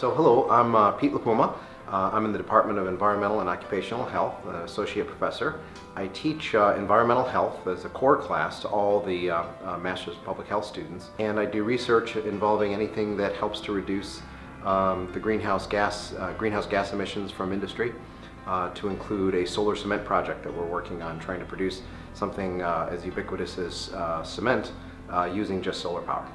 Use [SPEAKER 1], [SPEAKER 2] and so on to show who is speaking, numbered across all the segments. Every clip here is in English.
[SPEAKER 1] So hello, I'm Pete LaPuma. I'm in the Department of Environmental and Occupational Health, an associate professor. I teach environmental health as a core class to all the Master's of Public Health students, and I do research involving anything that helps to reduce the greenhouse gas emissions from industry, to include a solar cement project that we're working on, trying to produce something as ubiquitous as cement using just solar power.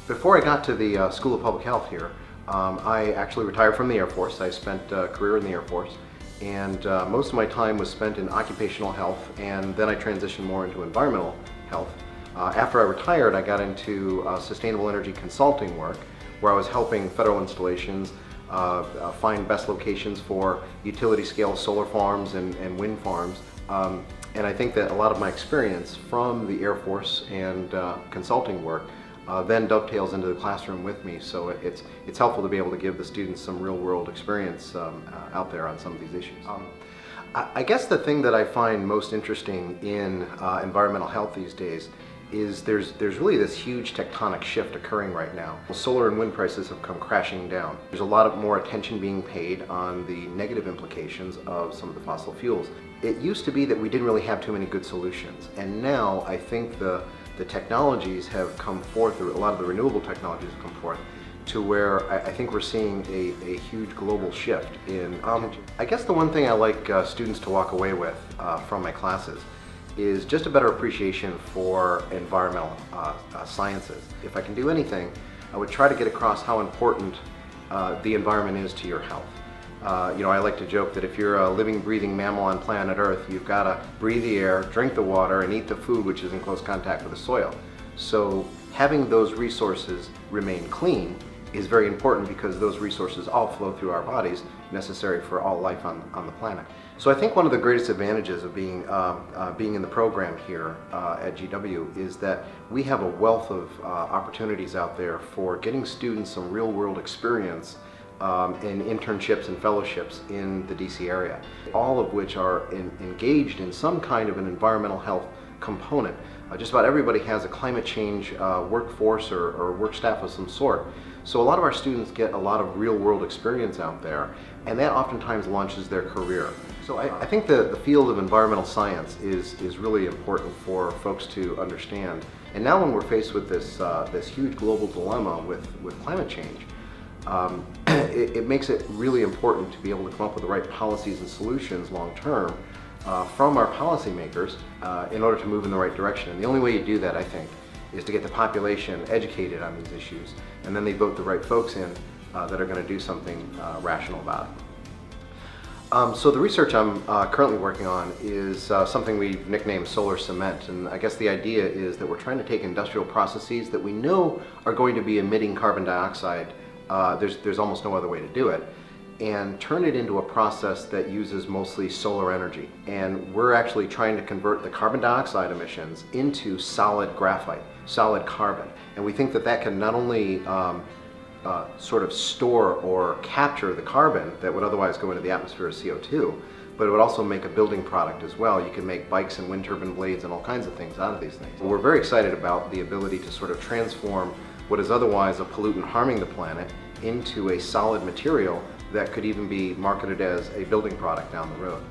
[SPEAKER 1] Before I got to the School of Public Health here, I actually retired from the Air Force. I spent a career in the Air Force, and most of my time was spent in occupational health, and then I transitioned more into environmental health. After I retired, I got into sustainable energy consulting work, where I was helping federal installations find best locations for utility scale solar farms and wind farms. And I think that a lot of my experience from the Air Force and consulting work then dovetails into the classroom with me, so it's helpful to be able to give the students some real-world experience out there on some of these issues. I guess the thing that I find most interesting in environmental health these days is there's really this huge tectonic shift occurring right now. Solar and wind prices have come crashing down. There's a lot more attention being paid on the negative implications of some of the fossil fuels. It used to be that we didn't really have too many good solutions, and now I think the technologies have come forth, or a lot of the renewable technologies have come forth, to where I think we're seeing a huge global shift in I guess the one thing I like students to walk away with from my classes is just a better appreciation for environmental sciences. If I can do anything, I would try to get across how important the environment is to your health. I like to joke that if you're a living, breathing mammal on planet Earth, you've got to breathe the air, drink the water, and eat the food which is in close contact with the soil. So having those resources remain clean is very important, because those resources all flow through our bodies, necessary for all life on the planet. So I think one of the greatest advantages of being in the program here at GW is that we have a wealth of opportunities out there for getting students some real-world experience in internships and fellowships in the DC area, all of which are engaged in some kind of an environmental health component. Just about everybody has a climate change workforce or work staff of some sort. So a lot of our students get a lot of real-world experience out there, and that oftentimes launches their career. So I think the field of environmental science is really important for folks to understand. And now when we're faced with this huge global dilemma with climate change, it makes it really important to be able to come up with the right policies and solutions long-term from our policymakers in order to move in the right direction. And the only way you do that, I think, is to get the population educated on these issues, and then they vote the right folks in that are going to do something rational about it. So the research I'm currently working on is something we've nicknamed solar cement, and I guess the idea is that we're trying to take industrial processes that we know are going to be emitting carbon dioxide, there's almost no other way to do it, and turn it into a process that uses mostly solar energy. And we're actually trying to convert the carbon dioxide emissions into solid graphite, solid carbon. And we think that that can not only sort of store or capture the carbon that would otherwise go into the atmosphere as CO2, but it would also make a building product as well. You can make bikes and wind turbine blades and all kinds of things out of these things. We're very excited about the ability to sort of transform what is otherwise a pollutant harming the planet into a solid material that could even be marketed as a building product down the road.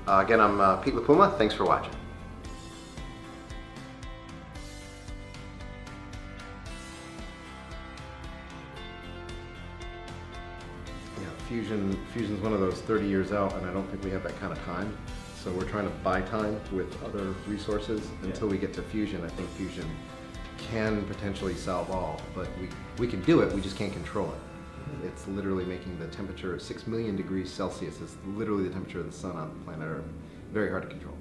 [SPEAKER 1] Again, I'm Pete LaPuma. Thanks for watching. Fusion's one of those 30 years out, and I don't think we have that kind of time. So we're trying to buy time with other resources until we get to fusion. I think fusion can potentially solve all, but we can do it, we just can't control it. It's literally making the temperature 6 million degrees Celsius. It's literally the temperature of the sun on planet Earth. Very hard to control.